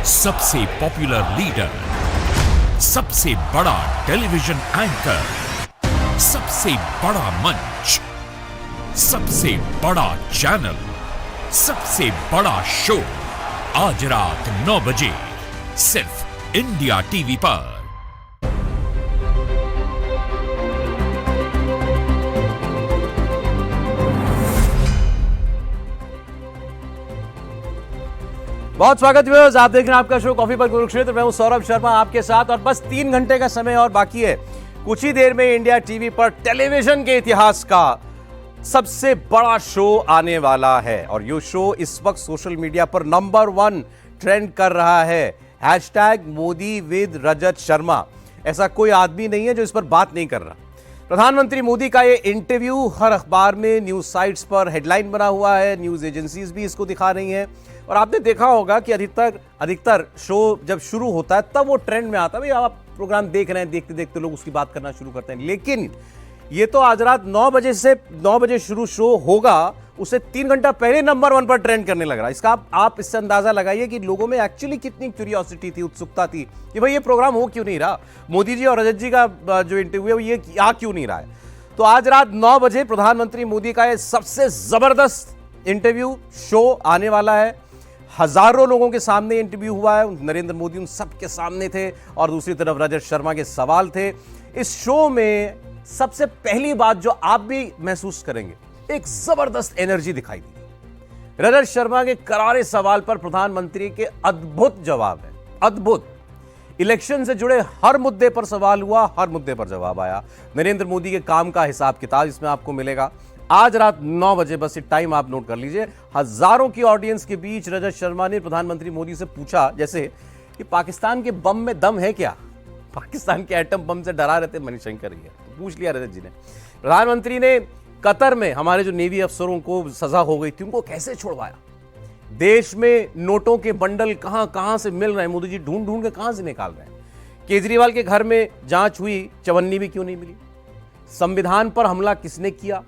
सबसे popular leader, सबसे बड़ा टेलीविजन एंकर, सबसे बड़ा मंच, सबसे बड़ा चैनल, सबसे बड़ा शो, आज रात 9 बजे सिर्फ इंडिया टीवी पर। बहुत स्वागत है, आप देख रहे हैं आपका शो कॉफी पर कुरुक्षेत्र। मैं हूं सौरभ शर्मा आपके साथ और बस 3 घंटे का समय और बाकी है। कुछ ही देर में इंडिया टीवी पर टेलीविजन के इतिहास का सबसे बड़ा शो आने वाला है और ये शो इस वक्त सोशल मीडिया पर नंबर 1 ट्रेंड कर रहा है। Hashtag Modi with Rajat Sharma. ऐसा कोई आदमी नहीं है जो इस पर बात नहीं कर रहा। प्रधानमंत्री मोदी का ये इंटरव्यू हर अखबार में, न्यूज साइट्स पर हेडलाइन बना हुआ है, न्यूज एजेंसीज भी इसको दिखा रही हैं और आपने देखा होगा कि अधिकतर शो जब शुरू होता है तब वो ट्रेंड में आता है। भाई आप प्रोग्राम देख रहे हैं, देखते देखते लोग उसकी बात करना शुरू करते हैं। लेकिन ये तो आज रात 9 बजे शुरू शो होगा, उसे 3 घंटा पहले नंबर 1 पर ट्रेंड करने लग रहा है। इसका आप इससे अंदाजा लगाइए कि लोगों में एक्चुअली कितनी क्यूरियोसिटी थी, उत्सुकता थी कि भाई ये प्रोग्राम हो क्यों नहीं रहा, मोदी जी और रजत जी का जो इंटरव्यू है ये आ क्यों नहीं रहा है। तो आज रात 9 बजे प्रधानमंत्री मोदी का ये सबसे जबरदस्त इंटरव्यू शो आने वाला है। हजारों लोगों के सामने इंटरव्यू हुआ है, नरेंद्र मोदी उन सबके सामने थे और दूसरी तरफ रजत शर्मा के सवाल थे। इस शो में सबसे पहली बात जो आप भी महसूस करेंगे, एक जबरदस्त एनर्जी दिखाई दी। रजत शर्मा के करारे सवाल पर प्रधानमंत्री के अद्भुत जवाब है, अद्भुत। इलेक्शन से जुड़े हर मुद्दे पर सवाल हुआ, हर मुद्दे पर जवाब आया। नरेंद्र मोदी के काम का हिसाब किताब इसमें आपको मिलेगा। आज रात 9 बजे, बस ये टाइम आप नोट कर लीजिए। हजारों की ऑडियंस के बीच रजत शर्मा ने प्रधानमंत्री मोदी से पूछा जैसे कि पाकिस्तान के बम में दम है क्या, पाकिस्तान के एटम बम से डरा रहते मणिशंकर ये, तो पूछ लिया रजत जी ने। प्रधानमंत्री ने कतर में हमारे जो नेवी अफसरों को सजा हो गई थी उनको कैसे छुड़वाया। देश में नोटों के बंडल कहां से मिल रहे हैं, मोदी जी ढूंढ ढूंढ के कहां से निकाल रहे हैं। केजरीवाल के घर में जांच हुई, चवन्नी भी क्यों नहीं मिली। संविधान पर हमला किसने किया,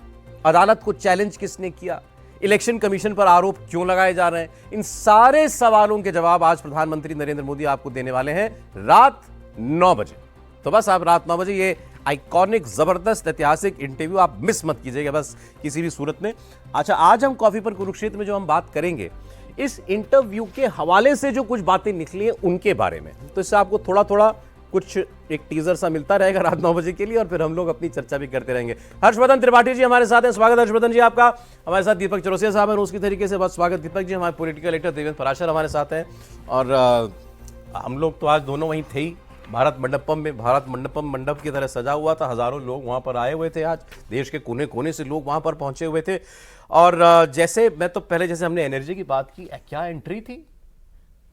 अदालत को चैलेंज किसने किया, इलेक्शन कमीशन पर आरोप क्यों लगाए जा रहे हैं। इन सारे सवालों के जवाब आज प्रधानमंत्री नरेंद्र मोदी आपको देने वाले हैं रात 9 बजे। तो बस आप रात 9 बजे ये आइकॉनिक, जबरदस्त, ऐतिहासिक इंटरव्यू आप मिस मत कीजिएगा बस किसी भी सूरत में। अच्छा, आज हम कॉफी पर कुरुक्षेत्र में जो हम बात करेंगे इस इंटरव्यू के हवाले से जो कुछ बातें निकली हैं उनके बारे में, तो इससे आपको थोड़ा थोड़ा कुछ एक टीजर सा मिलता रहेगा रात 9 बजे के लिए और फिर हम लोग अपनी चर्चा भी करते रहेंगे। हर्षवर्धन त्रिपाठी जी हमारे साथ हैं, स्वागत हर्षवर्धन जी आपका। हमारे साथ दीपक चौरसिया साहब हैं, रोज की तरीके से, बस स्वागत दीपक जी। हमारे पॉलिटिकल एडिटर देवेंद्र पराशर हमारे साथ हैं और हम लोग तो आज दोनों वहीं थे ही, भारत मंडपम मंडप की तरह सजा हुआ था। हजारों लोग वहां पर आए हुए थे, आज देश के कोने कोने से लोग वहां पर पहुंचे हुए थे। और जैसे मैं तो पहले जैसे हमने एनर्जी की बात की, क्या एंट्री थी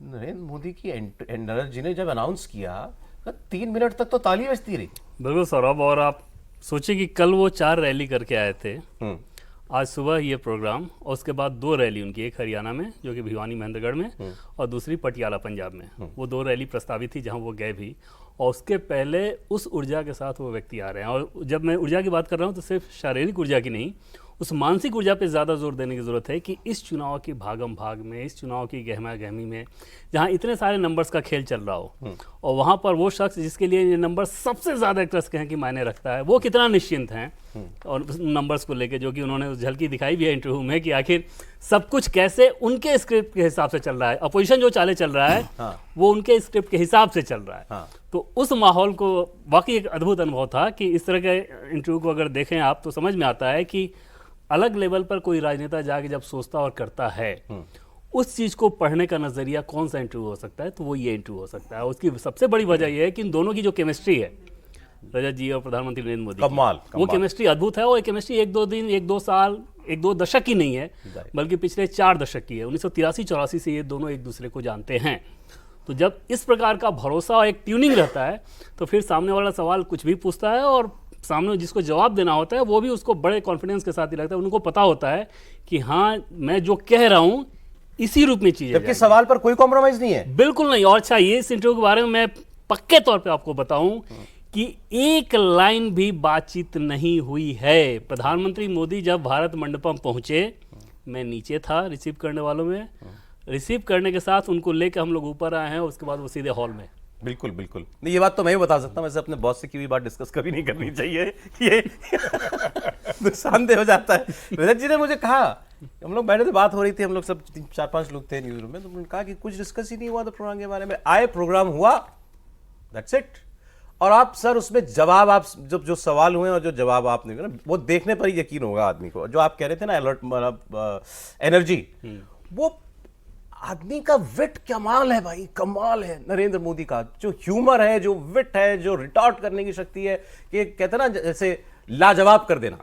नरेंद्र मोदी की। नरेंद्र जी ने जब अनाउंस किया 3 मिनट तक तो ताली बजती रही। बिल्कुल सौरभ, और आप सोचिए कि कल वो 4 रैली करके आए थे, आज सुबह ये प्रोग्राम, और उसके बाद 2 रैली उनकी, एक हरियाणा में जो कि भिवानी महेंद्रगढ़ में और दूसरी पटियाला पंजाब में। वो 2 रैली प्रस्तावित थी जहां वो गए भी, और उसके पहले उस ऊर्जा के साथ वो व्यक्ति आ रहे हैं। और जब मैं ऊर्जा की बात कर रहा हूँ तो सिर्फ शारीरिक ऊर्जा की नहीं, उस मानसिक ऊर्जा पे ज़्यादा जोर देने की ज़रूरत है कि इस चुनाव की भागम भाग में, इस चुनाव की गहमा गहमी में, जहाँ इतने सारे नंबर्स का खेल चल रहा हो और वहाँ पर वो शख्स जिसके लिए ये नंबर सबसे ज़्यादा एक तरह से कहें कि मायने रखता है, वो कितना निश्चिंत हैं और नंबर्स को लेके, जो कि उन्होंने उस झलकी दिखाई भी है इंटरव्यू में कि आखिर सब कुछ कैसे उनके स्क्रिप्ट के हिसाब से चल रहा है। अपोजिशन जो चाले चल रहा है वो उनके स्क्रिप्ट के हिसाब से चल रहा है। तो उस माहौल को वाकई एक अद्भुत अनुभव था कि इस तरह के इंटरव्यू को अगर देखें आप तो समझ में आता है कि अलग लेवल पर कोई राजनेता जाके जब सोचता और करता है उस चीज को पढ़ने का नजरिया कौन सा इंटरव्यू हो सकता है, तो वो ये इंटरव्यू हो सकता है। उसकी सबसे बड़ी वजह यह है कि इन दोनों की जो केमिस्ट्री है, रजत जी और प्रधानमंत्री नरेंद्र मोदी, कमाल। वो केमिस्ट्री अद्भुत है। और केमिस्ट्री 1-2 दिन, 1-2 साल, 1-2 दशक की नहीं है, बल्कि पिछले 4 दशक की है। 1983-84 से ये दोनों एक दूसरे को जानते हैं। तो जब इस प्रकार का भरोसा और एक ट्यूनिंग रहता है तो फिर सामने वाला सवाल कुछ भी पूछता है और सामने जिसको जवाब देना होता है वो भी उसको बड़े कॉन्फिडेंस के साथ ही लगता है। उनको पता होता है कि हाँ, मैं जो कह रहा हूँ इसी रूप में चीजें, जबकि सवाल पर कोई कॉम्प्रोमाइज नहीं है। बिल्कुल नहीं। और अच्छा, ये इस इंटरव्यू के बारे में मैं पक्के तौर पे आपको बताऊं कि एक लाइन भी बातचीत नहीं हुई है। प्रधानमंत्री मोदी जब भारत मंडपम पहुंचे, मैं नीचे था रिसीव करने वालों में, रिसीव करने के साथ उनको लेके हम लोग ऊपर आए हैं, उसके बाद वो सीधे हॉल में। बिल्कुल बिल्कुल नहीं, ये बात तो मैं भी बता सकता हूँ। वैसे अपने बॉस से की हुई बात डिस्कस कभी नहीं करनी चाहिए, ये नुकसानदेह हो जाता है। रजत जी ने मुझे कहा, हम लोग बैठे थे, बात हो रही थी, हम लोग सब 4-5 लोग थे न्यूज रूम में, तो उन्होंने कहा कि कुछ डिस्कस ही नहीं हुआ था प्रोग्राम के बारे में, आए प्रोग्राम हुआ, दैट्स इट। और आप सर उसमें जवाब, आप जब जो सवाल हुए और जो जवाब आपने ना, वो देखने पर ही यकीन होगा आदमी को। जो आप कह रहे थे ना अलर्ट, मतलब एनर्जी, वो आदमी का विट कमाल है भाई, कमाल है नरेंद्र मोदी का। जो ह्यूमर है, जो विट है, जो रिटॉर्ट करने की शक्ति है, कि कहते ना जैसे लाजवाब कर देना,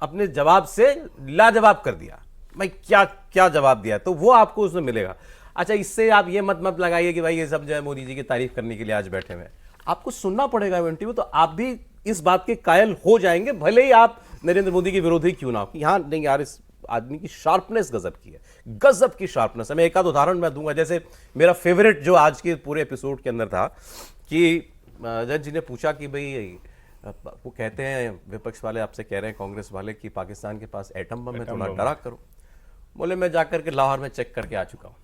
अपने जवाब से लाजवाब कर दिया भाई, क्या क्या जवाब दिया, तो वो आपको उसमें मिलेगा। अच्छा, इससे आप ये मत लगाइए कि भाई ये सब जो है मोदी जी की तारीफ करने के लिए आज बैठे हुए। आपको सुनना पड़ेगा इंटरव्यू, तो आप भी इस बात के कायल हो जाएंगे, भले ही आप नरेंद्र मोदी के विरोधी क्यों ना हो, कि हाँ नहीं यार, इस आदमी की शार्पनेस गजब की है, गजब की शार्पनेस है। मैं एक आध उदाहरण मैं दूंगा, जैसे मेरा फेवरेट जो आज के पूरे एपिसोड के अंदर था कि जज जी ने पूछा कि भाई, वो कहते हैं विपक्ष वाले आपसे कह रहे हैं, कांग्रेस वाले, कि पाकिस्तान के पास एटम बम है, थोड़ा डरा करो। बोले मैं जाकर के लाहौर में चेक करके आ चुका हूं।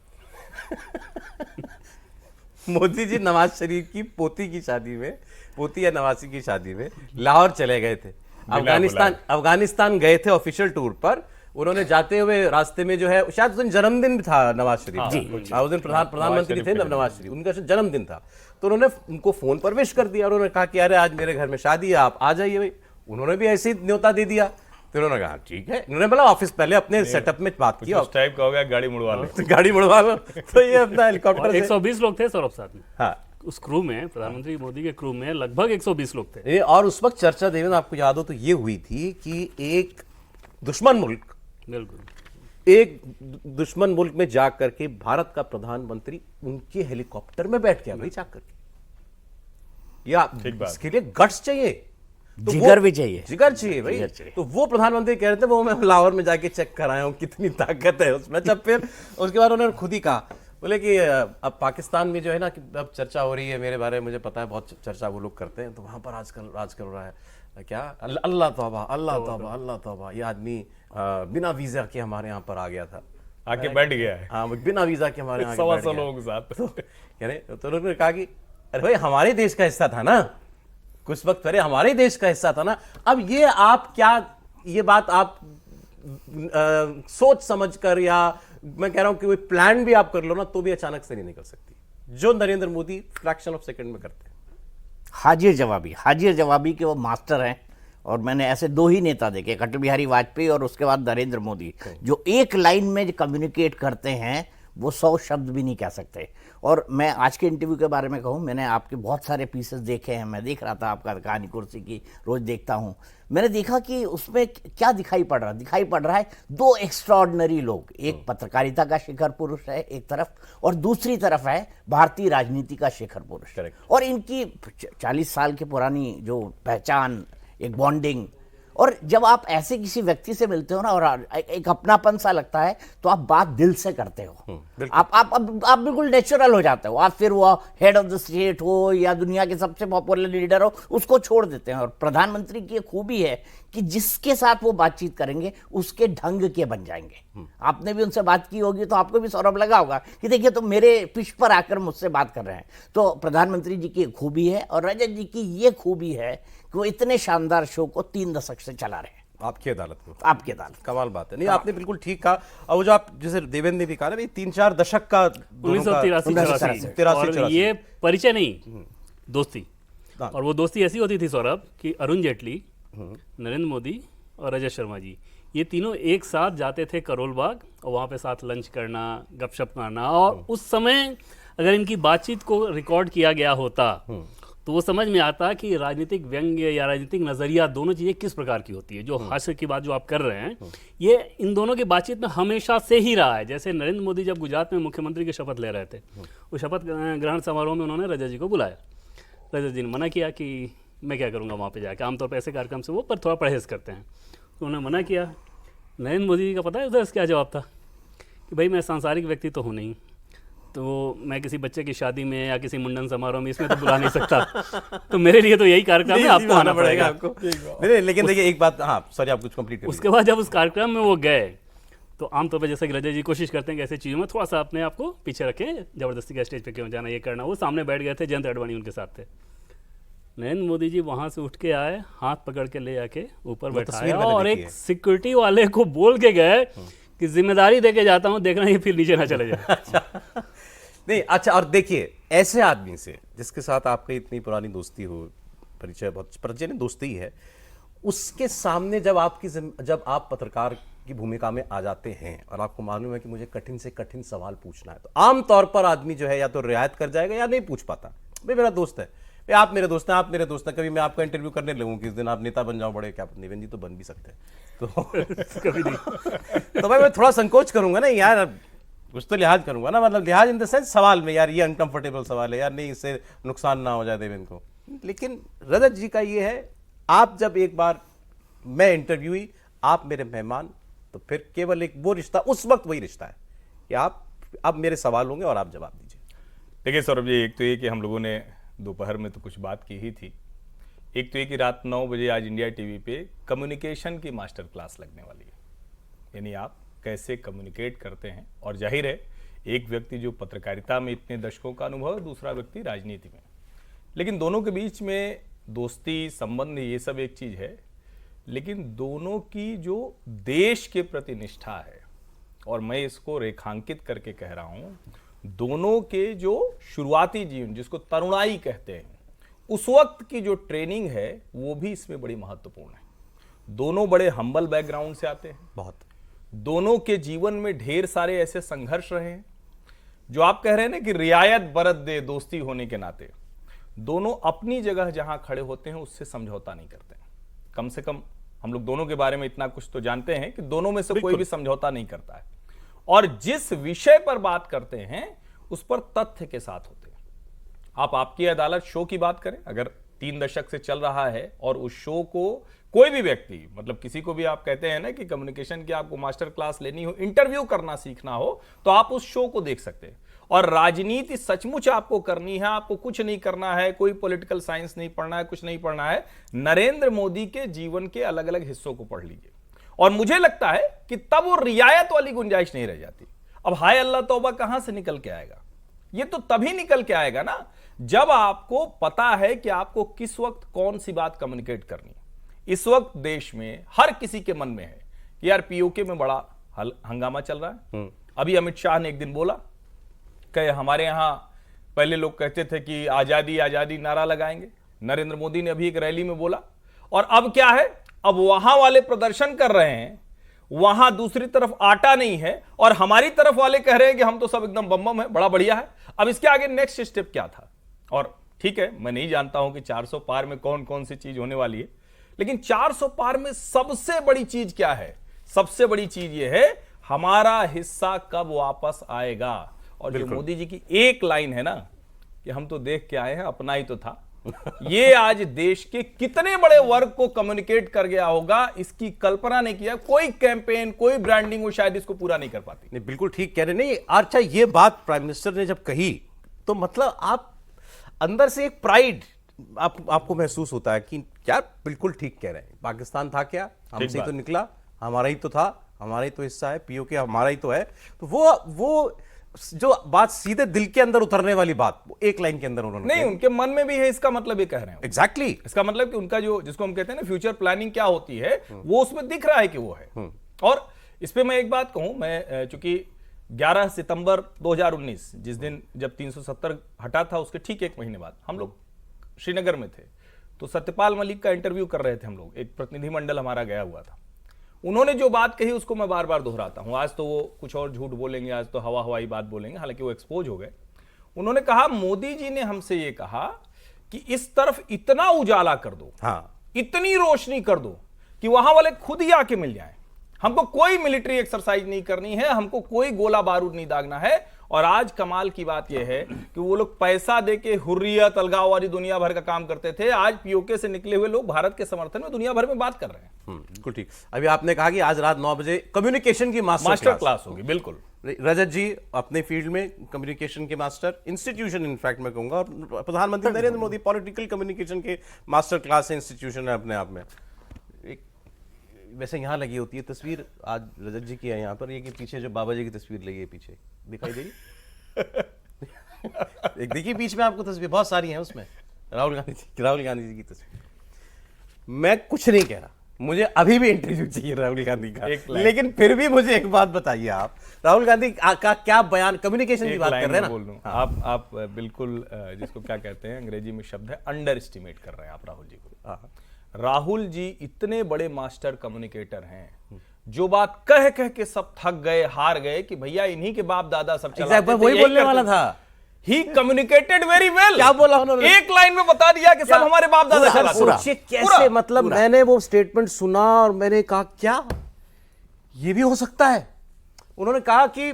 मोदी जी नवाज शरीफ की पोती की शादी में, पोती या नवासी की शादी में लाहौर चले गए थे, अफगानिस्तान गए थे ऑफिशियल टूर पर। उन्होंने जाते हुए रास्ते में जो है, शायद उस दिन जन्मदिन भी था नवाज शरीफ जी, उस दिन प्रधानमंत्री थे नवाज शरीफ, उनका जन्मदिन था, तो उन्होंने उनको फोन पर विश कर दिया। उन्होंने कहा कि अरे आज मेरे घर में शादी है, आप आ जाइए भाई। उन्होंने भी ऐसे ही न्योता दे दिया, तो उन्होंने कहा ठीक है। उन्होंने बोला ऑफिस पहले अपने सेटअप में बात की, उस टाइप का हो गया, गाड़ी मुड़वा लो, गाड़ी मुड़वा लो, तो ये अपना हेलीकॉप्टर 120 लोग थे सौरभ साथ में। हाँ, उस क्रू में, प्रधानमंत्री मोदी के क्रू में लगभग 120 लोग थे। और उस वक्त चर्चा, देवेंद्र आपको याद हो तो ये हुई थी कि एक दुश्मन मुल्क, बिल्कुल, एक दुश्मन मुल्क में जा करके भारत का प्रधानमंत्री उनके हेलीकॉप्टर में बैठ गया भाई, जा करके। या इसके लिए गट्स चाहिए, तो जिगर भी चाहिए, जिगर चाहिए भाई। तो वो प्रधानमंत्री कह रहे थे, वो मैं लाहौर में जाके चेक कराया हूं कितनी ताकत है उसमें। जब फिर उसके बाद उन्होंने खुद ही कहा, बोले कि अब पाकिस्तान में जो है ना, कि अब चर्चा हो रही है मेरे बारे में, मुझे पता है बहुत चर्चा वो लोग करते हैं, तो वहां पर आजकल राज कर रहा है क्या, अल्लाह तौबा, अल्लाह तौबा, अल्लाह तौबा, ये आदमी बिना वीजा के हमारे यहाँ पर आ गया था, आके बैठ गया है। हाँ, बिना वीजा के हमारे यहाँ 125 लोगों के साथ। तो उन्होंने कहा कि अरे भाई हमारे देश का हिस्सा था ना, कुछ वक्त पहले हमारे देश का हिस्सा था ना। अब ये आप क्या, ये बात आप सोच समझ कर, या मैं कह रहा हूं कि कोई प्लान भी आप कर लो ना, तो भी अचानक से नहीं निकल सकती, जो Narendra Modi fraction of second में करते हैं। हाजिर जवाबी के वो मास्टर हैं। और मैंने ऐसे दो ही नेता देखे, अटल बिहारी वाजपेयी और उसके बाद नरेंद्र मोदी, जो एक लाइन में कम्युनिकेट करते हैं, वो 100 शब्द भी नहीं कह सकते। और मैं आज के इंटरव्यू के बारे में कहूँ, मैंने आपके बहुत सारे पीसेस देखे हैं, मैं देख रहा था आपका कहानी कुर्सी की, रोज देखता हूँ। मैंने देखा कि उसमें क्या दिखाई पड़ रहा है दो एक्स्ट्राऑर्डिनरी लोग, एक पत्रकारिता का शिखर पुरुष है एक तरफ, और दूसरी तरफ है भारतीय राजनीति का शिखर पुरुष। और इनकी 40 साल की पुरानी जो पहचान, एक बॉन्डिंग, और जब आप ऐसे किसी व्यक्ति से मिलते हो ना, और एक अपनापन सा लगता है, तो आप बात दिल से करते हो, आप बिल्कुल नेचुरल हो जाते हो। आप फिर वो हेड ऑफ द स्टेट हो या दुनिया के सबसे पॉपुलर लीडर हो, उसको छोड़ देते हैं। और प्रधानमंत्री की खूबी है कि जिसके साथ वो बातचीत करेंगे उसके ढंग के बन जाएंगे। आपने भी उनसे बात की होगी, तो आपको भी सौरभ लगा होगा कि देखिए, तो मेरे पिच पर आकर मुझसे बात कर रहे हैं। तो प्रधानमंत्री जी की खूबी है, और रजत जी की ये खूबी है कि वो इतने शानदार शो को 3 दशक से चला रहे हैं। आपकी अदालत में, आपकी अदालत, कमाल बात है। नहीं, आपने बिल्कुल ठीक कहा। और वो जो आप जैसे देवेंद्र ने भी कहा ना, 3-4 दशक का 1983 और ये परिचय नहीं, दोस्ती। और वो दोस्ती ऐसी होती थी सौरभ कि अरुण जेटली, नरेंद्र मोदी और रजत शर्मा जी, ये तीनों एक साथ जाते थे करोल बाग, और वहाँ पे साथ लंच करना, गपशप करना। और उस समय अगर इनकी बातचीत को रिकॉर्ड किया गया होता, तो वो समझ में आता कि राजनीतिक व्यंग्य या राजनीतिक नजरिया, दोनों चीज़ें किस प्रकार की होती है। जो हास्य की बात जो आप कर रहे हैं, ये इन दोनों की बातचीत में हमेशा से ही रहा है। जैसे नरेंद्र मोदी जब गुजरात में मुख्यमंत्री की शपथ ले रहे थे, उस शपथ ग्रहण समारोह में उन्होंने रजत जी को बुलाया। रजत जी ने मना किया कि मैं क्या करूँगा वहाँ पे जाके, आमतौर पर ऐसे कार्यक्रम से वो पर थोड़ा परहेज करते हैं, तो उन्होंने मना किया। नरेंद्र मोदी जी का पता है उधर क्या जवाब था कि भाई मैं सांसारिक व्यक्ति तो हूँ नहीं, तो मैं किसी बच्चे की शादी में या किसी मुंडन समारोह में इसमें तो बुला नहीं सकता, तो मेरे लिए तो यही कार्यक्रम है, आपको आना पड़ेगा। नहीं, लेकिन देखिए एक बात, हाँ सॉरी, आप कुछ कंप्लीट करिए। उसके बाद जब उस कार्यक्रम में वो गए, तो आमतौर पर जैसा कि रजत जी कोशिश करते हैं कि ऐसी चीज़ों में थोड़ा सा अपने आप को पीछे रखे, ज़बरदस्ती का स्टेज पे क्यों जाना, ये करना। वो सामने बैठ गए थे, जयंत अडवाणी उनके साथ थे। नरेंद्र मोदी जी वहाँ से उठ के आए, हाथ पकड़ के ले जाके ऊपर तस्वीर बैठाया मैंने और देखी एक है। सिक्योरिटी वाले को बोल के गए कि जिम्मेदारी दे के जाता हूँ, देखना ये फिर नीचे ना चले जाए। नहीं, अच्छा, और देखिए ऐसे आदमी से जिसके साथ आपकी इतनी पुरानी दोस्ती हो, परिचय बहुत परिचय नहीं, दोस्ती ही है, उसके सामने जब जब आप पत्रकार की भूमिका में आ जाते हैं और आपको मालूम है कि मुझे कठिन से कठिन सवाल पूछना है, तो आमतौर पर आदमी जो है या तो रियायत कर जाएगा या नहीं पूछ पाता। भाई मेरा दोस्त है, भाई आप मेरे दोस्त हैं, आप मेरे दोस्त हैं, कभी मैं आपका इंटरव्यू करने लगूँ किस दिन आप नेता बन जाओ बड़े, क्या निवेन जी तो बन भी सकते हैं, तो कभी नहीं। तो भाई मैं थोड़ा संकोच करूंगा ना यार, कुछ तो लिहाज करूंगा ना, मतलब लिहाज इन द सेंस सवाल में, यार ये अनकंफर्टेबल सवाल है यार, नहीं इससे नुकसान ना हो जाए देवेंद्र को। लेकिन रजत जी का ये है, आप जब एक बार मैं इंटरव्यूई, आप मेरे मेहमान, तो फिर केवल एक वो रिश्ता, उस वक्त वही रिश्ता है कि आप अब मेरे सवाल होंगे और आप जवाब दीजिए। देखिए सौरभ जी, एक तो ये कि हम लोगों ने दोपहर में तो कुछ बात की ही थी, एक तो ये कि रात 9 बजे आज इंडिया टीवी पे कम्युनिकेशन की मास्टर क्लास लगने वाली है, यानी आप कैसे कम्युनिकेट करते हैं। और जाहिर है एक व्यक्ति जो पत्रकारिता में इतने दशकों का अनुभव है, दूसरा व्यक्ति राजनीति में, लेकिन दोनों के बीच में दोस्ती संबंध ये सब एक चीज़ है, लेकिन दोनों की जो देश के प्रति निष्ठा है, और मैं इसको रेखांकित करके कह रहा हूँ, दोनों के जो शुरुआती जीवन जिसको तरुणाई कहते हैं, उस वक्त की जो ट्रेनिंग है वो भी इसमें बड़ी महत्वपूर्ण है। दोनों बड़े हम्बल बैकग्राउंड से आते हैं, बहुत, दोनों के जीवन में ढेर सारे ऐसे संघर्ष रहे हैं जो आप कह रहे हैं ना कि रियायत बरत दे दोस्ती होने के नाते, दोनों अपनी जगह जहां खड़े होते हैं उससे समझौता नहीं करते हैं। कम से कम हम लोग दोनों के बारे में इतना कुछ तो जानते हैं कि दोनों में से कोई भी समझौता नहीं करता है, और जिस विषय पर बात करते हैं उस पर तथ्य के साथ होते हैं। आप आपकी अदालत शो की बात करें, अगर 3 दशक से चल रहा है और उस शो को कोई भी व्यक्ति, मतलब किसी को भी आप कहते हैं ना कि कम्युनिकेशन की आपको मास्टर क्लास लेनी हो, इंटरव्यू करना सीखना हो, तो आप उस शो को देख सकते हैं। और राजनीति सचमुच आपको करनी है, आपको कुछ नहीं करना है, कोई पॉलिटिकल साइंस नहीं पढ़ना है, कुछ नहीं पढ़ना है, नरेंद्र मोदी के जीवन के अलग अलग हिस्सों को पढ़ लीजिए, और मुझे लगता है कि तब वो रियायत वाली गुंजाइश नहीं रह जाती। अब हाय अल्लाह तौबा कहां से निकल के आएगा? ये तो तभी निकल के आएगा ना जब आपको पता है कि आपको किस वक्त कौन सी बात कम्युनिकेट करनी। इस वक्त देश में हर किसी के मन में है कि यार पीओके में बड़ा हंगामा चल रहा है। अभी अमित शाह ने एक दिन बोला कि हमारे यहां पहले लोग कहते थे कि आजादी आजादी नारा लगाएंगे, नरेंद्र मोदी ने अभी एक रैली में बोला, और अब क्या है, अब वहां वाले प्रदर्शन कर रहे हैं, वहां दूसरी तरफ आटा नहीं है, और हमारी तरफ वाले कह रहे हैं कि हम तो सब एकदम बम बम है, बड़ा बढ़िया है। अब इसके आगे नेक्स्ट स्टेप क्या था? और ठीक है, मैं नहीं जानता हूं कि 400 पार में कौन कौन सी चीज होने वाली है, लेकिन 400 पार में सबसे बड़ी चीज क्या है? सबसे बड़ी चीज यह है हमारा हिस्सा कब वापस आएगा। और जो मोदी जी की एक लाइन है ना कि हम तो देख के आए हैं, अपना ही तो था, ये आज देश के कितने बड़े वर्ग को कम्युनिकेट कर गया होगा, इसकी कल्पना नहीं किया। कोई कैंपेन, कोई ब्रांडिंग वो शायद इसको पूरा नहीं कर पाती। नहीं, बिल्कुल ठीक कह रहे नहीं। अच्छा, ये बात प्राइम मिनिस्टर ने जब कही तो मतलब आप अंदर से एक प्राइड आपको महसूस होता है कि यार बिल्कुल ठीक कह रहे हैं, पाकिस्तान था क्या, हमसे ही तो निकला, हमारा ही तो था, हमारा ही तो हिस्सा है, पीओके हमारा ही तो है। तो वो जो बात सीधे दिल के अंदर उतरने वाली बात, वो एक लाइन के अंदर उन्होंने नहीं, उनके मन में भी है, इसका मतलब ये कह रहे हैं। एग्जैक्टली इसका मतलब कि उनका जो जिसको हम कहते हैं ना फ्यूचर प्लानिंग क्या होती है, वो उसमें दिख रहा है कि वो है। और इस पे मैं एक बात कहूं, मैं चूंकि 11 सितंबर 2019 जिस दिन जब 370 हटा था उसके ठीक 1 महीने बाद हम लोग श्रीनगर में थे, तो सत्यपाल मलिक का इंटरव्यू कर रहे थे हम लोग, एक प्रतिनिधिमंडल हमारा गया हुआ था। उन्होंने जो बात कही उसको मैं बार बार दोहराता हूं, आज तो वो कुछ और झूठ बोलेंगे, आज तो हवा हवाई बात बोलेंगे, हालांकि वो एक्सपोज हो गए। उन्होंने कहा मोदी जी ने हमसे ये कहा कि इस तरफ इतना उजाला कर दो, इतनी रोशनी कर दो कि वहां वाले खुद ही आके मिल जाएं। हमको कोई मिलिट्री एक्सरसाइज नहीं करनी है, हमको कोई गोला बारूद नहीं दागना है। और आज कमाल की बात यह है कि वो लोग पैसा देके हुर्रियत, अलगाववादी दुनिया भर का काम करते थे, आज पीओके से निकले हुए लोग भारत के समर्थन में दुनिया भर में बात कर रहे हैं। बिल्कुल ठीक। अभी आपने कहा कि आज रात 9 बजे कम्युनिकेशन की मास्टर क्लास होगी। बिल्कुल रजत जी अपने फील्ड में कम्युनिकेशन के मास्टर, इंस्टीट्यूशन इनफैक्ट मैं कहूंगा, और प्रधानमंत्री नरेंद्र मोदी पॉलिटिकल कम्युनिकेशन के मास्टर क्लास इंस्टीट्यूशन है अपने आप में। वैसे यहाँ लगी होती है तस्वीर, आज रजत जी की है यहाँ पर, ये कि पीछे जो बाबा जी की तस्वीर लगी है पीछे, दिखाई दे रही? एक देखिए बीच में आपको तस्वीर बहुत सारी हैं उसमें, राहुल गांधी जी की तस्वीर। मैं कुछ नहीं कह रहा, मुझे अभी भी इंटरव्यू चाहिए राहुल गांधी का, लेकिन फिर भी मुझे एक बात बताइए, आप राहुल गांधी का क्या बयान, कम्युनिकेशन की बात कर रहे हैं ना, बोल दूं, आप बिल्कुल जिसको क्या कहते हैं अंग्रेजी में शब्द है अंडर एस्टिमेट कर रहे हैं आप राहुल जी को। राहुल जी इतने बड़े मास्टर कम्युनिकेटर हैं, जो बात कह कह के सब थक गए, हार गए कि भैया इन्हीं के बाप दादा सब चलाते थे, वही बोलने वाला था। ही कम्युनिकेटेड वेरी वेल। क्या बोला उन्होंने? एक लाइन में बता दिया कि सब हमारे बाप दादा चलाते थे। सोचिए कैसे, मतलब मैंने वो स्टेटमेंट सुना और मैंने कहा क्या ये भी हो सकता है। उन्होंने कहा कि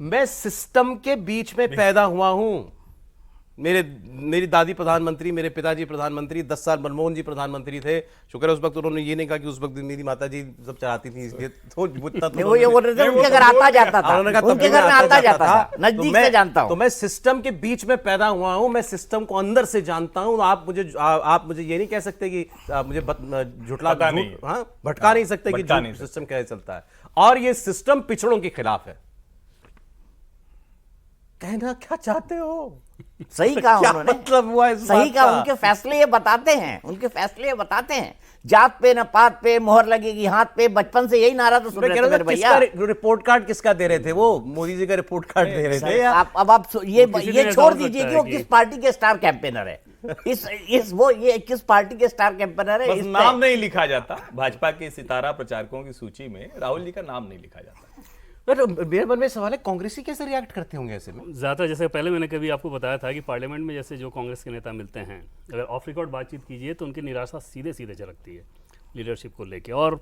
मैं सिस्टम के बीच में पैदा हुआ हूं, मेरी दादी प्रधानमंत्री, मेरे पिताजी प्रधानमंत्री, 10 साल मनमोहन जी प्रधानमंत्री थे। शुक्र है उस वक्त उन्होंने ये नहीं कहा कि उस वक्त मेरी माता जी सब चलाती थी, इसलिए तो वो ये बोल रहे थे उनके घर आता जाता था, उनके घर में आता जाता था, नजदीक से जानता हूं। तो मैं सिस्टम के बीच में पैदा हुआ हूं, मैं सिस्टम को अंदर से जानता हूं। आप मुझे ये नहीं कह सकते कि मुझे भटका नहीं सकते कि सिस्टम कैसे चलता है, और ये सिस्टम पिछड़ों के खिलाफ है। कहना क्या चाहते हो? सही कहा उन्होंने, मतलब हुआ इस सही कहा। उनके फैसले ये बताते हैं, उनके फैसले ये बताते हैं, जात पे न पात पे मोहर लगेगी हाथ पे, बचपन से यही नारा तो सुन रहे थे मेरे भैया। रिपोर्ट कार्ड किसका दे रहे थे? वो मोदी जी का रिपोर्ट कार्ड दे रहे थे। आप ये छोड़ दीजिए कि वो किस पार्टी के स्टार कैंपेनर है, ये किस पार्टी के स्टार कैंपेनर है, बस नाम नहीं लिखा जाता। भाजपा के सितारा प्रचारकों की सूची में राहुल जी का नाम नहीं लिखा जाता। मेरे मन में सवाल है, कांग्रेसी कैसे रिएक्ट करते होंगे ऐसे में? ज़्यादा, जैसे पहले मैंने कभी आपको बताया था कि पार्लियामेंट में जैसे जो कांग्रेस के नेता मिलते हैं, अगर ऑफ रिकॉर्ड बातचीत कीजिए तो उनकी निराशा सीधे सीधे झलकती है लीडरशिप को लेके, और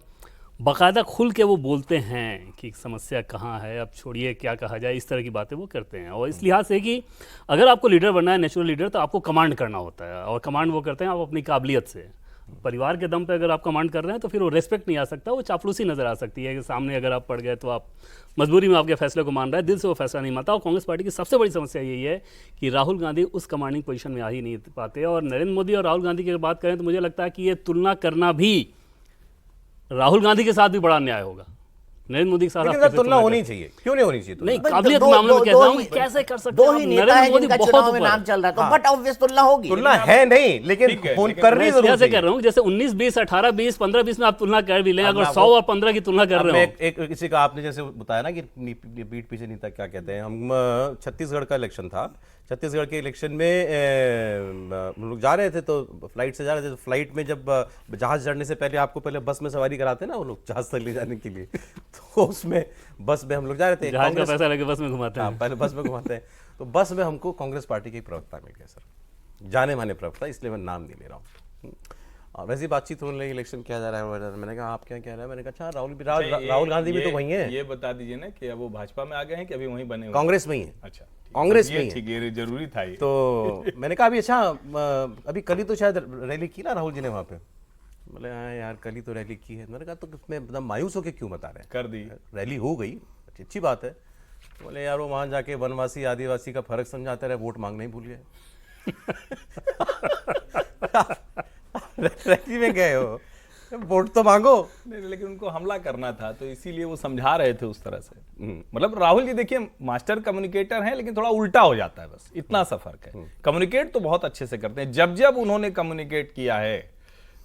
बाकायदा खुल के वो बोलते हैं कि समस्या कहाँ है, अब छोड़िए क्या कहा जाए, इस तरह की बातें वो करते हैं। और इस लिहाज से कि अगर आपको लीडर बनना है, नेचुरल लीडर, तो आपको कमांड करना होता है, और कमांड वो करते हैं आप अपनी काबिलियत से। परिवार के दम पे अगर आप कमांड कर रहे हैं तो फिर वो रेस्पेक्ट नहीं आ सकता, वो चापलूसी नजर आ सकती है कि सामने अगर आप पड़ गए तो आप मजबूरी में आपके फैसले को मान रहा है, दिल से वो फैसला नहीं मानता। और कांग्रेस पार्टी की सबसे बड़ी समस्या यही है कि राहुल गांधी उस कमांडिंग पोजीशन में आ ही नहीं पाते। और नरेंद्र मोदी और राहुल गांधी की अगर बात करें तो मुझे लगता है कि ये तुलना करना भी राहुल गांधी के साथ भी बड़ा अन्याय होगा। नरेंद्र मोदी के साथ तुलना होनी चाहिए, क्यों नहीं होनी चाहिए? नहीं, काबिलियत के मामले में कहता हूं कैसे कर सकते हैं? दो ही नेता हैं जिनका चुनाव में नाम चल रहा है, तो बट ऑब्वियस तुलना होगी। तुलना है नहीं, लेकिन करनी जरूर चाहिए। कह रहा हूं जैसे 19 20 18 20 15 20 में आप तुलना कर भी लें, अगर 100 और 15 की तुलना कर रहे हो। एक किसी का आपने जैसे बताया ना कि पीठ पीछे नहीं था, क्या कहते हैं, हम छत्तीसगढ़ का इलेक्शन था, छत्तीसगढ़ के इलेक्शन में हम लोग जा रहे थे, तो फ्लाइट से जा रहे थे, तो फ्लाइट में जब जहाज चढ़ने से पहले आपको पहले बस में सवारी कराते हैं ना वो लोग जहाज तक ले जाने के लिए, तो उसमें बस में हम लोग जा रहे थे, जहाज का पैसा लेके बस में घुमाते हैं। पहले बस में घुमाते हैं, तो बस में हमको कांग्रेस पार्टी के एक प्रवक्ता मिल गया सर, जाने माने प्रवक्ता, इसलिए मैं नाम नहीं ले रहा हूँ। और वैसी बातचीत होने लगी, इलेक्शन क्या जा रहा है, मैंने कहा आप क्या कह रहे हैं, मैंने कहा अच्छा राहुल गांधी भी तो वहीं है। ये बता दीजिए ना कि अब वो भाजपा में आ गए हैं कि अभी वहीं बने हुए? कांग्रेस में ही है। अच्छा, कांग्रेस में ठीक है, जरूरी था ये। तो मैंने कहा अभी अच्छा, अभी कल ही तो शायद रैली की ना राहुल जी ने वहाँ पे। बोले हाँ यार कल ही तो रैली की है। मैंने कहा तो उसमें मतलब मायूस होकर क्यों बता रहे हैं? कर दी रैली हो गई, अच्छी बात है। बोले यार वो वहाँ जाके वनवासी आदिवासी का फर्क समझाते रहे, वोट मांगना ही भूल गए। रैली में गए हो, वोट तो मांगो। नहीं, लेकिन उनको हमला करना था तो इसीलिए वो समझा रहे थे उस तरह से। मतलब राहुल जी देखिए मास्टर कम्युनिकेटर हैं, लेकिन थोड़ा उल्टा हो जाता है, बस इतना सा फर्क है। कम्युनिकेट तो बहुत अच्छे से करते हैं। जब जब उन्होंने कम्युनिकेट किया है,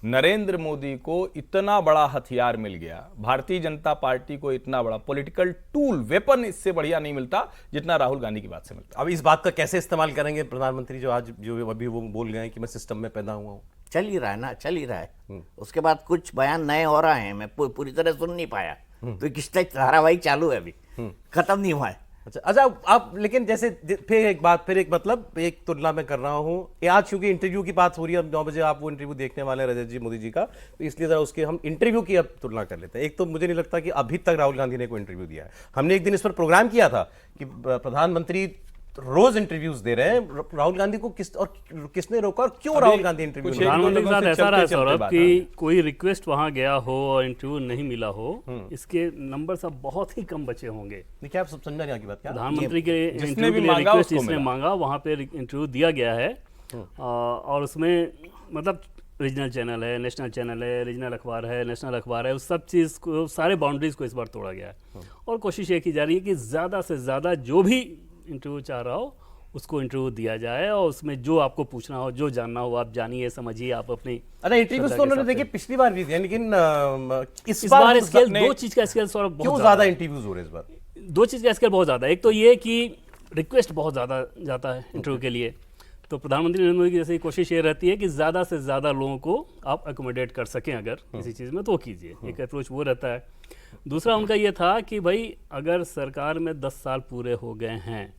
नरेंद्र मोदी को इतना बड़ा हथियार मिल गया, भारतीय जनता पार्टी को इतना बड़ा पॉलिटिकल टूल, वेपन इससे बढ़िया नहीं मिलता जितना राहुल गांधी की बात से मिलता। अब इस बात का कैसे इस्तेमाल करेंगे प्रधानमंत्री, जो आज जो अभी वो बोल गए हैं कि मैं सिस्टम में पैदा हुआ हूँ? चल ही रहा है ना, चल ही रहा है। उसके बाद कुछ बयान नए हो रहे हैं, मैं पूरी तरह सुन नहीं पाया, तो किस्ता धारावाहिक चालू है, अभी खत्म नहीं हुआ है। अच्छा आप लेकिन जैसे फिर एक मतलब एक तुलना मैं कर रहा हूँ, आज क्योंकि इंटरव्यू की बात हो रही है, अब 9 बजे आप वो इंटरव्यू देखने वाले हैं रजत जी मोदी जी का, तो इसलिए जरा उसके हम इंटरव्यू की अब तुलना कर लेते हैं। एक तो मुझे नहीं लगता कि अभी तक राहुल गांधी ने कोई इंटरव्यू दिया है। हमने एक दिन इस पर प्रोग्राम किया था कि प्रधानमंत्री रोज इंटरव्यूज दे रहे हैं, राहुल गांधी को किसने रोका और क्यों राहुल गांधी इंटरव्यू? प्रधानमंत्री के साथ ऐसा रहा सौरभ कि कोई रिक्वेस्ट वहां गया हो और इंटरव्यू नहीं मिला हो, इसके नंबर सब बहुत ही कम बचे होंगे। क्या आप सब समझा नहीं आपकी बात? क्या प्रधानमंत्री के इंटरव्यू के लिए रिक्वेस्ट जिसने मांगा वहां पे इंटरव्यू दिया गया है, और उसमें मतलब रीजनल चैनल है, नेशनल चैनल है, रीजनल अखबार है, नेशनल अखबार है, उस सब चीज़ को, सारे बाउंड्रीज़ को इस बार तोड़ा गया है। और कोशिश ये की जा रही है कि ज़्यादा से ज़्यादा जो भी इंटरव्यू चाह रहा हो उसको इंटरव्यू दिया जाए, और उसमें जो आपको पूछना हो, जो जानना हो, आप जानिए, समझिए, आप अपनी। अरे इंटरव्यूज तो उन्होंने देखिए पिछली बार भी दिया, लेकिन इस बार स्केल, दो चीज़ का स्केल सौरभ क्यों बहुत ज्यादा इंटरव्यूज हो रहे हैं इस बार? दो चीज़ का स्केल बहुत ज़्यादा है। एक तो ये कि रिक्वेस्ट बहुत ज़्यादा जाता है इंटरव्यू के लिए, तो प्रधानमंत्री नरेंद्र मोदी की जैसे कोशिश ये रहती है कि ज़्यादा से ज़्यादा लोगों को आप अकोमोडेट कर सकें अगर किसी चीज़ में, तो वो कीजिए। एक अप्रोच वो रहता है। दूसरा उनका ये था कि भाई अगर सरकार में 10 साल पूरे हो गए हैं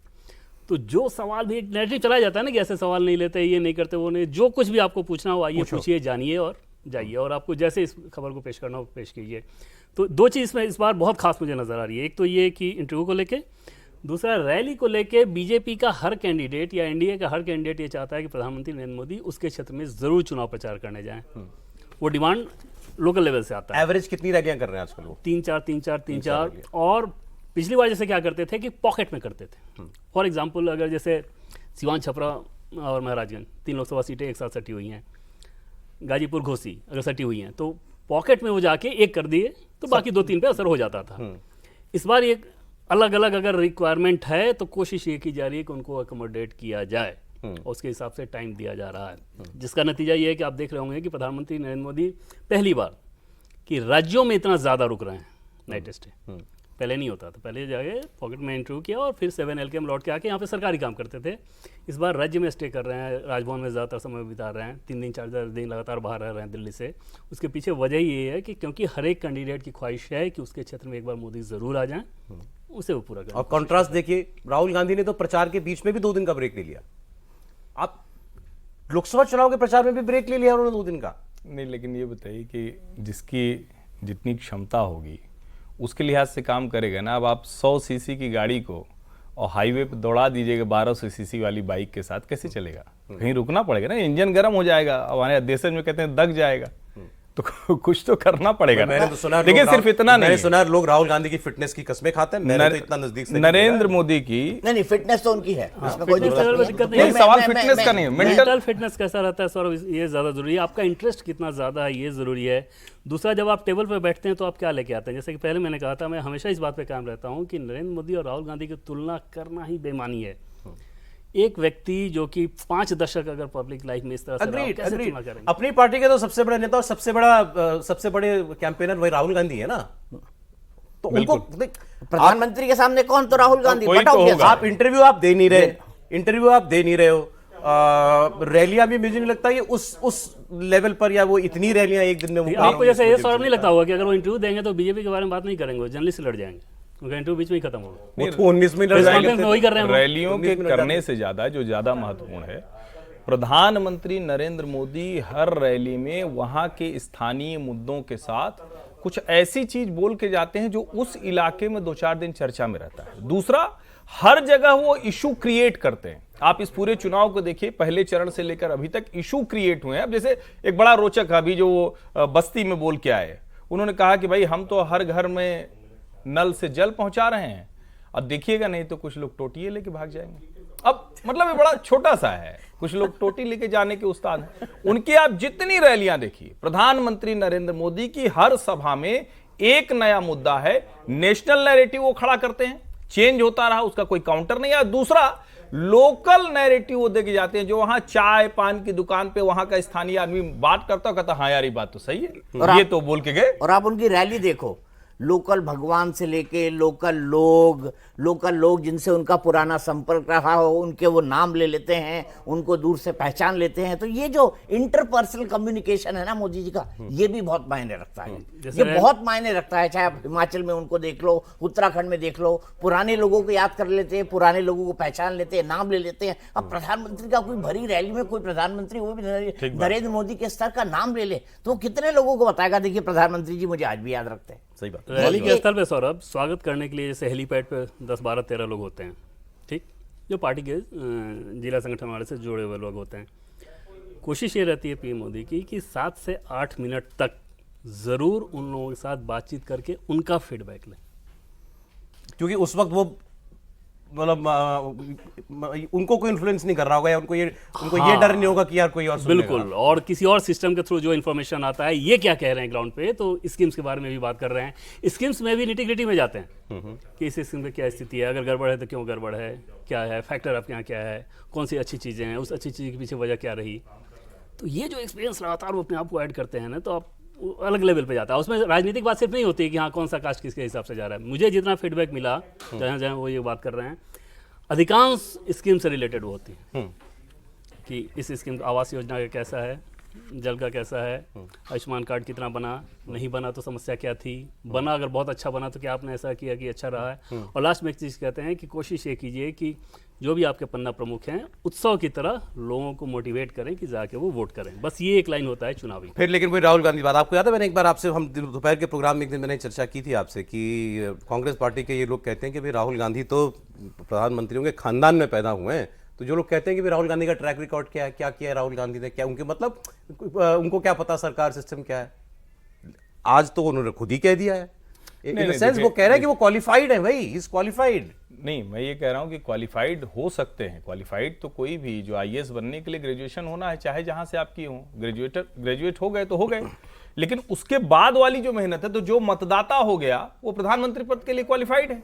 तो जो सवाल भी, एक नैरेटिव चलाया जाता है ना कि ऐसे सवाल नहीं लेते, ये नहीं करते, वो नहीं, जो कुछ भी आपको पूछना हो आइए, पूछिए, जानिए और जाइए, और आपको जैसे इस खबर को पेश करना हो पेश कीजिए। तो दो चीज़ में इस बार बहुत खास मुझे नज़र आ रही है। एक तो ये कि इंटरव्यू को लेके, दूसरा रैली को लेके बीजेपी का हर कैंडिडेट या एनडीए का हर कैंडिडेट ये चाहता है कि प्रधानमंत्री नरेंद्र मोदी उसके क्षेत्र में ज़रूर चुनाव प्रचार करने जाएं। वो डिमांड लोकल लेवल से आता है। एवरेज कितनी रैलियां कर रहे हैं आजकल वो? 3-4 और पिछली बार जैसे क्या करते थे कि पॉकेट में करते थे। फॉर एग्जांपल अगर जैसे सिवान, छपरा और महाराजगंज 3 लोकसभा सीटें एक साथ सटी हुई हैं, गाजीपुर, घोसी अगर सटी हुई हैं, तो पॉकेट में वो जाके एक कर दिए तो बाकी 2-3 पे असर हो जाता था। इस बार एक अलग अलग अगर रिक्वायरमेंट है तो कोशिश ये की जा रही है कि उनको अकोमोडेट किया जाए, और उसके हिसाब से टाइम दिया जा रहा है, जिसका नतीजा ये है कि आप देख रहे होंगे कि प्रधानमंत्री नरेंद्र मोदी पहली बार कि राज्यों में इतना ज़्यादा रुक रहे हैं नाइट स्टे। पहले नहीं होता था, पहले जाके पॉकेट में इंटरव्यू किया और फिर 7 LKM लौट के आके यहाँ पे सरकारी काम करते थे। इस बार राज्य में स्टे कर रहे हैं, राजभवन में ज़्यादातर समय बिता रहे हैं, 3 दिन 4 दिन लगातार बाहर रह रहे हैं दिल्ली से। उसके पीछे वजह ये है कि क्योंकि हर एक कैंडिडेट की ख्वाहिश है कि उसके क्षेत्र में एक बार मोदी ज़रूर आ जाएं, उसे वो पूरा करें। और कॉन्ट्रास्ट देखिए, राहुल गांधी ने तो प्रचार के बीच में भी 2 दिन का ब्रेक ले लिया। आप लोकसभा चुनाव के प्रचार में भी ब्रेक ले लिया उन्होंने 2 दिन का। नहीं, लेकिन ये बताइए कि जिसकी जितनी क्षमता होगी उसके लिहाज से काम करेगा ना। अब आप 100 सीसी की गाड़ी को और हाईवे पे दौड़ा दीजिएगा 1200 सीसी वाली बाइक के साथ, कैसे चलेगा? कहीं रुकना पड़ेगा ना, इंजन गर्म हो जाएगा, हमारे देश में कहते हैं दग जाएगा, तो कुछ तो करना पड़ेगा। मैंने तो सुना, लेकिन सिर्फ इतना नहीं, मैंने सुना लोग राहुल गांधी की फिटनेस की कस्में खाते हैं। मैंने तो इतना नजदीक से नरेंद्र मोदी की नहीं, फिटनेस तो उनकी है, इसमें कोई फिटनेस दिक्कत लेवल में नहीं दिक्कत है। नहीं नहीं, सवाल फिटनेस का नहीं है, मेंटल फिटनेस कैसा रहता है सौरभ, ये ज़्यादा ज़रूरी है। आपका इंटरेस्ट कितना ज़्यादा है ये ज़रूरी है। दूसरा, जब आप टेबल पर बैठते हैं तो आप क्या लेके आते हैं? जैसे कि पहले मैंने कहा था, मैं हमेशा इस बात पे कायम रहता हूँ कि नरेंद्र मोदी और राहुल गांधी की तुलना करना ही बेईमानी है। एक व्यक्ति जो कि 5 दशक अगर पब्लिक लाइफ में इस तरह से रहा, कैसे तुलना करेंगे? अपनी पार्टी के तो सबसे बड़े नेता और सबसे बड़े कैंपेनर वही राहुल गांधी है ना, तो उनको प्रधानमंत्री के सामने कौन? तो राहुल गांधी। कोई बताओ तो कैसे? होगा। आप इंटरव्यू आप दे नहीं रहे हो, रैलियां भी मुझे नहीं लगता ये उस लेवल पर, या वो इतनी रैलियां एक दिन में वो आपको जैसे ये सौरभ नहीं लगता होगा कि अगर वो इंटरव्यू देंगे तो बीजेपी के बारे में बात नहीं करेंगे, वो जर्नलिस्ट से लड़ जाएंगे, उनका इंटरव्यू बीच में ही खत्म होगा। वो तो 19 में प्रेस कॉन्फ्रेंस में वही कर रहे हैं वो। रैलियों के करने से ज्यादा जो ज्यादा महत्वपूर्ण है, प्रधानमंत्री नरेंद्र मोदी हर रैली में वहां के स्थानीय मुद्दों के साथ कुछ ऐसी चीज बोल के जाते हैं जो उस इलाके में 2-4 दिन चर्चा में रहता है। दूसरा, हर जगह वो इशू क्रिएट करते हैं। आप इस पूरे चुनाव को देखिए, पहले चरण से लेकर अभी तक इशू क्रिएट हुए हैं। अब जैसे एक बड़ा रोचक अभी जो वो बस्ती में बोल के आए, उन्होंने कहा कि भाई हम तो हर घर में नल से जल पहुंचा रहे हैं, अब देखिएगा नहीं तो कुछ लोग टोटिए लेके भाग जाएंगे। अब मतलब ये बड़ा छोटा सा है, कुछ लोग टोटी लेके जाने के उस्ताद हैं। उनकी आप जितनी रैलियां देखिए, प्रधानमंत्री नरेंद्र मोदी की हर सभा में एक नया मुद्दा है, नेशनल नैरेटिव वो खड़ा करते हैं, चेंज होता रहा, उसका कोई काउंटर नहीं है। दूसरा, लोकल नैरेटिव वो देके जाते हैं, जो वहां चाय पान की दुकान पे वहां का स्थानीय आदमी बात करता, कहता हाँ यार ये बात तो सही है, और ये तो बोल के गए। और आप उनकी रैली देखो, लोकल भगवान से लेके लोकल लोग जिनसे उनका पुराना संपर्क रहा हो, उनके वो नाम ले लेते हैं, उनको दूर से पहचान लेते हैं। तो ये जो इंटरपर्सनल कम्युनिकेशन है ना मोदी जी का, ये भी बहुत मायने रखता है। ये बहुत मायने रखता है। चाहे आप हिमाचल में उनको देख लो, उत्तराखंड में देख लो, पुराने लोगों को याद कर लेते हैं, पुराने लोगों को पहचान लेते हैं, नाम ले लेते हैं। अब प्रधानमंत्री का कोई भरी रैली में कोई प्रधानमंत्री, वो भी नरेंद्र मोदी के स्तर का नाम ले ले तो कितने लोगों को बताएगा, देखिए प्रधानमंत्री जी मुझे आज भी याद रखते हैं। सही बात। रैली के स्थल पे सौरभ स्वागत करने के लिए जैसे हेलीपैड पे 10, 12, 13 लोग होते हैं, ठीक, जो पार्टी के जिला संगठन वाले से जुड़े हुए लोग होते हैं। कोशिश ये रहती है पीएम मोदी की कि 7 से 8 मिनट तक ज़रूर उन लोगों के साथ बातचीत करके उनका फीडबैक लें, क्योंकि उस वक्त वो मतलब उनको कोई इन्फ्लुएंस नहीं कर रहा होगा, या उनको ये डर नहीं होगा कि यार कोई और सुनेगा। बिल्कुल, और किसी और सिस्टम के थ्रू जो इन्फॉर्मेशन आता है ये क्या कह रहे हैं ग्राउंड पे, तो स्कीम्स के बारे में भी बात कर रहे हैं। स्कीम्स में भी निटी-ग्रिटी में जाते हैं कि इस स्कीम में क्या स्थिति है, अगर गड़बड़ है तो क्यों गड़बड़ है, क्या है फैक्टर आपके यहाँ, क्या है, कौन सी अच्छी चीज़ें हैं, उस अच्छी चीज़ के पीछे वजह क्या रही। तो ये जो एक्सपीरियंस लगातार वो अपने आप को ऐड करते हैं ना, तो आप अलग लेवल पे जाता है। उसमें राजनीतिक बात सिर्फ नहीं होती है कि हाँ कौन सा कास्ट किसके हिसाब से जा रहा है। मुझे जितना फीडबैक मिला जहाँ जहाँ वो ये बात कर रहे हैं, अधिकांश स्कीम से रिलेटेड वो होती है कि इस स्कीम आवास योजना का कैसा है, जल का कैसा है, आयुष्मान कार्ड कितना बना, नहीं बना तो समस्या क्या थी, बना अगर बहुत अच्छा बना तो क्या आपने ऐसा किया कि अच्छा रहा है। और लास्ट में एक चीज़ कहते हैं कि कोशिश ये कीजिए कि जो भी आपके पन्ना प्रमुख हैं उत्सव की तरह लोगों को मोटिवेट करें कि जाके वो वोट करें। बस ये एक लाइन होता है चुनावी। फिर लेकिन वही राहुल गांधी बात, आपको याद है मैंने एक बार आपसे, हम दोपहर के प्रोग्राम में एक दिन मैंने चर्चा की थी आपसे कि कांग्रेस पार्टी के ये लोग कहते हैं कि भाई राहुल गांधी तो प्रधानमंत्रियों के खानदान में पैदा हुए हैं, तो जो लोग कहते हैं कि भाई राहुल गांधी का ट्रैक रिकॉर्ड क्या है, क्या किया है राहुल गांधी ने, क्या उनके मतलब उनको क्या पता सरकार सिस्टम क्या है। आज तो उन्होंने खुद ही कह दिया है, इन सेंस वो कह रहे हैं कि वो क्वालिफाइड है, भाई इज क्वालिफाइड। नहीं, मैं ये कह रहा हूं कि क्वालिफाइड हो सकते हैं। क्वालिफाइड तो कोई भी, जो आईएएस बनने के लिए ग्रेजुएशन होना है, चाहे जहां से आप किए हों, ग्रेजुएट हो गए तो हो गए, लेकिन उसके बाद वाली जो मेहनत है, तो जो मतदाता हो गया वो प्रधानमंत्री पद के लिए क्वालिफाइड है।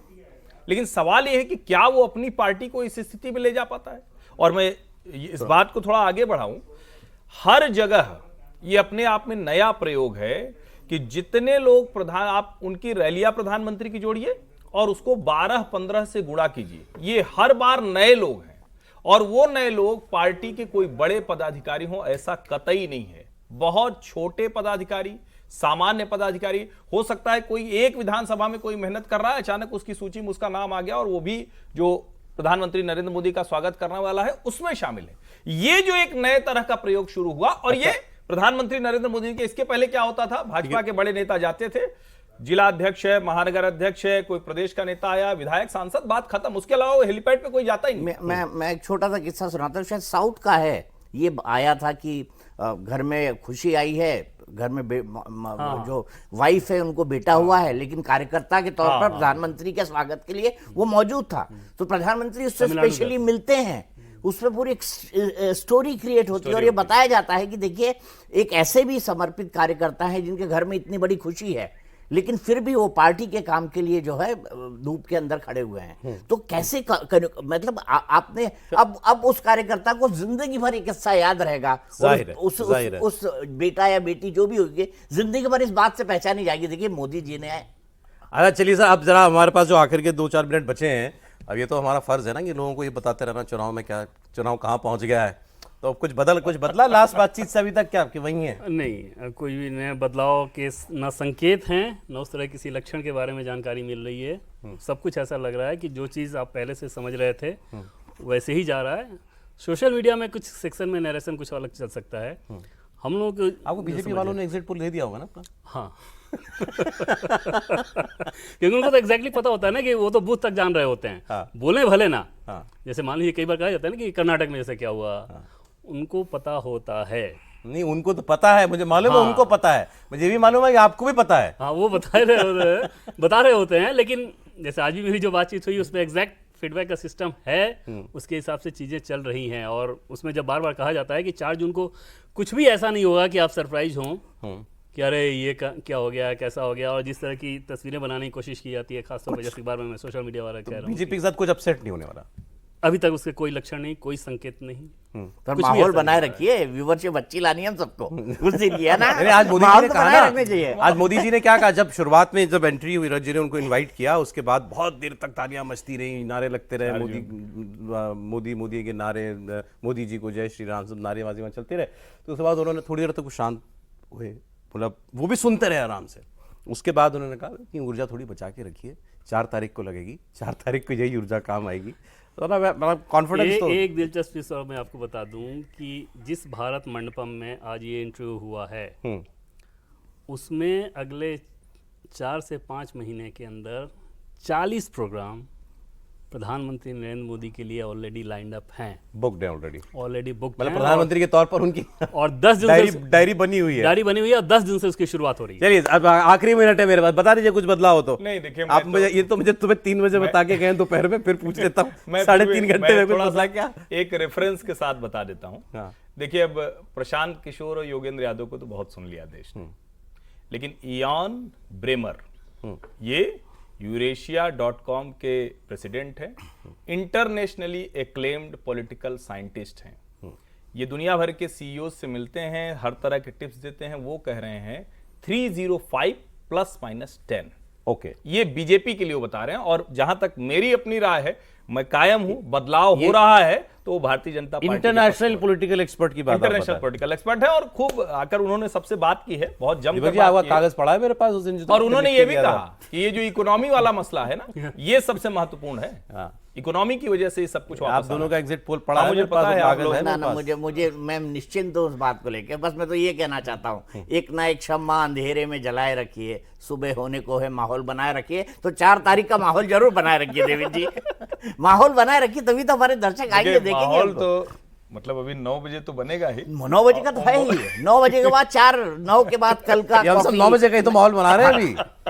लेकिन सवाल यह है कि क्या वो अपनी पार्टी को इस स्थिति में ले जा पाता है। और मैं इस बात को थोड़ा आगे बढ़ाऊं, हर जगह ये अपने आप में नया प्रयोग है कि जितने लोग आप उनकी रैलियां प्रधानमंत्री की जोड़िए और उसको 12-15 से गुणा कीजिए, ये हर बार नए लोग हैं। और वो नए लोग पार्टी के कोई बड़े पदाधिकारी हों ऐसा कतई नहीं है। बहुत छोटे पदाधिकारी, सामान्य पदाधिकारी, हो सकता है कोई एक विधानसभा में कोई मेहनत कर रहा है, अचानक उसकी सूची में उसका नाम आ गया और वो भी जो प्रधानमंत्री नरेंद्र मोदी का स्वागत करने वाला है उसमें शामिल है। ये जो एक नए तरह का प्रयोग शुरू हुआ, और ये प्रधानमंत्री नरेंद्र मोदी के, इसके पहले क्या होता था, भाजपा के बड़े नेता जाते थे, जिला अध्यक्ष है, महानगर अध्यक्ष है, कोई प्रदेश का नेता आया, विधायक, सांसद, बात खत्म। उसके अलावा वो हेलीपैड पे कोई जाता ही नहीं। मैं एक छोटा सा किस्सा सुनाता हूँ, शायद साउथ का है। ये आया था कि घर में खुशी आई है, घर में जो वाइफ है उनको बेटा हुआ है, लेकिन कार्यकर्ता के तौर पर प्रधानमंत्री के स्वागत के लिए वो मौजूद था। तो प्रधानमंत्री उससे स्पेशली मिलते हैं, उसमें पूरी एक स्टोरी क्रिएट होती है और ये बताया जाता है कि देखिए एक ऐसे भी समर्पित कार्यकर्ता है जिनके घर में इतनी बड़ी खुशी है, लेकिन फिर भी वो पार्टी के काम के लिए जो है धूप के अंदर खड़े हुए हैं। तो कैसे मतलब आपने अब उस कार्यकर्ता को जिंदगी भर एक किस्सा याद रहेगा, उस बेटा या बेटी जो भी होगी जिंदगी भर इस बात से पहचानी जाएगी, देखिए मोदी जी ने। अच्छा चलिए सर, अब जरा हमारे पास जो आखिर के 2-4 मिनट बचे हैं, अब ये तो हमारा फर्ज है ना कि लोगों को ये बताते रहना चुनाव में क्या, चुनाव कहाँ पहुंच गया है। तो कुछ बदला लास्ट बातचीब से अभी तक, क्या आपकी वही है? नहीं, कोई भी नए बदलाव के न संकेत हैं, न उस तरह किसी लक्षण के बारे में जानकारी मिल रही है। सब कुछ ऐसा लग रहा है कि जो चीज़ आप पहले से समझ रहे थे वैसे ही जा रहा है। सोशल मीडिया में कुछ सेक्शन में नरेशन कुछ अलग चल सकता है। हम लोग आपको बीजेपी वालों ने एग्जिट पोल दे दिया होगा ना अपना? हाँ क्योंकि उनको तो एग्जैक्टली पता होता है ना कि वो तो बूथ तक जान रहे होते हैं। हाँ। बोले भले ना। हाँ। जैसे मान लीजिए कई बार कहा जाता है ना कि कर्नाटक में जैसे क्या हुआ। हाँ। उनको पता होता है। नहीं, उनको तो पता है, मुझे मालूम है। उनको पता है, मुझे भी मालूम है कि आपको भी पता है। हाँ, वो बता रहे होते हैं, लेकिन जैसे आज भी मेरी जो बातचीत हुई उसमें एग्जैक्ट फीडबैक का सिस्टम है, उसके हिसाब से चीज़ें चल रही हैं। और उसमें जब बार बार कहा जाता है कि 4 जून को कुछ भी ऐसा नहीं होगा कि आप सरप्राइज हों कि अरे ये क्या हो गया, कैसा हो गया, और जिस तरह की तस्वीरें बनाने की कोशिश की जाती है, खासतौर पर जैसे बार बार मैं सोशल मीडिया वाला कह रहा हूँ, बीजेपी के साथ कुछ अपसेट नहीं होने वाला अभी तक, उसके कोई लक्षण नहीं, कोई संकेत नहीं। पर माहौल बनाए रखिए, व्यूवरशिप अच्छी लानी है हम सबको, उस दिन किया ना। आज मोदी जी ने कहा ना, रखने चाहिए। आज मोदी जी ने क्या कहा, जब शुरुआत में जब एंट्री हुई, जी ने उनको इनवाइट किया, उसके बाद बहुत देर तक तालियां मचती रही, नारे लगते रहे, मोदी मोदी के नारे, मोदी जी को जय श्री राम, सब नारेबाजी में चलते रहे। तो उसके बाद उन्होंने थोड़ी देर तक शांत हुए, मतलब वो भी सुनते रहे आराम से। उसके बाद उन्होंने कहा कि ऊर्जा थोड़ी बचा के रखिए, 4 तारीख को लगेगी, 4 तारीख को यही ऊर्जा काम आएगी। तो ना मैं कॉन्फिडेंस तो एक दिलचस्प चीज़ और मैं आपको बता दूं कि जिस भारत मंडपम में आज ये इंटरव्यू हुआ है, उसमें अगले 4 से 5 महीने के अंदर 40 प्रोग्राम प्रधानमंत्री नरेंद्र मोदी के लिए ऑलरेडी लाइंड अप हैं, बुक्ड है ऑलरेडी, ऑलरेडी बुक मतलब प्रधानमंत्री के तौर पर उनकी और 10 जून से डायरी बनी हुई है। डायरी बनी हुई है और 10 जून से उसकी शुरुआत हो रही है। चलिए अब आखिरी मिनट है मेरे पास, बता दीजिए कुछ बदलाव हो तो। नहीं देखिए, आप मुझे ये तो मुझे तुम्हें 3 बजे बता के गए दोपहर में, फिर पूछ लेता हूँ 3.5 घंटे में कुछ थोड़ा बदला सा क्या? एक रेफरेंस के साथ बता देता हूँ। हाँ। देखिए, अब प्रशांत किशोर और योगेंद्र यादव को तो बहुत सुन लिया देश ने, लेकिन इयान ब्रेमर, ये यूरेशिया.com के प्रेसिडेंट हैं, इंटरनेशनली एक्लेम्ड पॉलिटिकल साइंटिस्ट हैं। ये दुनिया भर के सीईओ से मिलते हैं, हर तरह के टिप्स देते हैं। वो कह रहे हैं 305 ±10। ओके, ये बीजेपी के लिए वो बता रहे हैं, और जहां तक मेरी अपनी राय है, मैं कायम हूं, बदलाव हो रहा है तो वो Bharatiya Janata party international political expert की बात आप इंटरनेशनल बता पॉलिटिकल एक्सपर्ट है, और खूब आकर उन्होंने सबसे बात की है, बहुत जमकर रहे हैं। बात आपका की है। कागज पड़ा है मेरे पास उस दिन जो और तुमने उन्होंने लिख ये के भी दिया था। कहा कि ये जो इकोनॉमी वाला मसला है ना, ये सबसे महत्वपूर्ण है। हाँ। इकोनॉमी की वजह से ये सब कुछ आप वापस दोनों आ का रहा एग्जिट पोल पड़ा हाँ, है मुझे मेरे पास, पता है, वो आप कागज लोग- है ना मेरे ना, पास। मुझे मैं निश्चिंत हूँ उस बात को लेकर। बस मैं तो ये कहना चाहता हूँ, एक ना एक शम्मा अंधेरे में जलाए रखिए, सुबह होने को है माहौल बनाए रखिए। तो 4 तारीख का माहौल जरूर बनाए रखिए देवी जी। माहौल बनाए रखिए, तभी तो हमारे दर्शक आएंगे, देखिए, देखेंगे माहौल हमको। तो मतलब अभी 9 बजे तो बनेगा ही। 9 बजे का तो है ही, 9 बजे के बाद 9 के बाद कल का ये हम सब कॉफी। 9 बजे का ही तो माहौल बना रहे हैं अभी।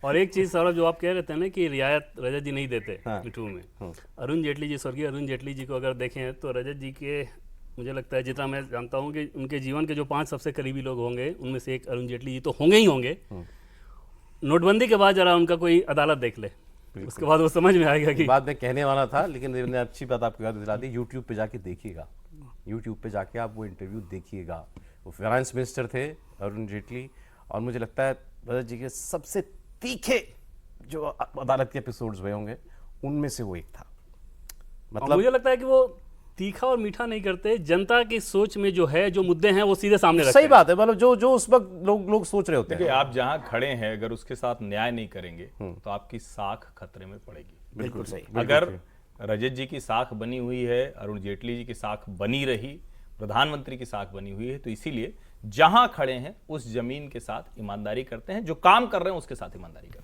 और एक चीज सौरभ, जो आप कह रहे थे ना कि रियायत रजत जी नहीं देते हाँ। मीठू में, अरुण जेटली जी, स्वर्गीय अरुण जेटली जी को अगर देखें तो रजत जी के, मुझे लगता है जितना मैं जानता हूँ कि उनके जीवन के जो 5 सबसे करीबी लोग होंगे, उनमें से एक अरुण जेटली जी तो होंगे ही होंगे। नोटबंदी के बाद जरा उनका कोई अदालत देख ले, उसके बाद वो समझ में आएगा कि बात मैं कहने वाला था, लेकिन मैंने अच्छी बात आपको याद दिला दी। यूट्यूब पे जाके देखिएगा, यूट्यूब पे जाके आप वो इंटरव्यू देखिएगा। वो फाइनेंस मिनिस्टर थे अरुण जेटली, और मुझे लगता है रजत जी के सबसे तीखे जो अदालत के एपिसोड्स हुए होंगे, उनमें से वो एक था। और मतलब मुझे लगता है कि वो तीखा और मीठा नहीं करते, जनता की सोच में जो है, जो मुद्दे हैं, वो सीधे सामने रखते सही हैं। बात है, मतलब जो उस वक्त लोग सोच रहे होते देखिए, हैं। आप जहां खड़े हैं, अगर उसके साथ न्याय नहीं करेंगे तो आपकी साख खतरे में पड़ेगी। बिल्कुल सही। अगर रजत जी की साख बनी हुई है, अरुण जेटली जी की साख बनी रही, प्रधानमंत्री की साख बनी हुई है, तो इसीलिए जहां खड़े हैं उस जमीन के साथ ईमानदारी करते हैं, जो काम कर रहे हैं उसके साथ ईमानदारी करते हैं।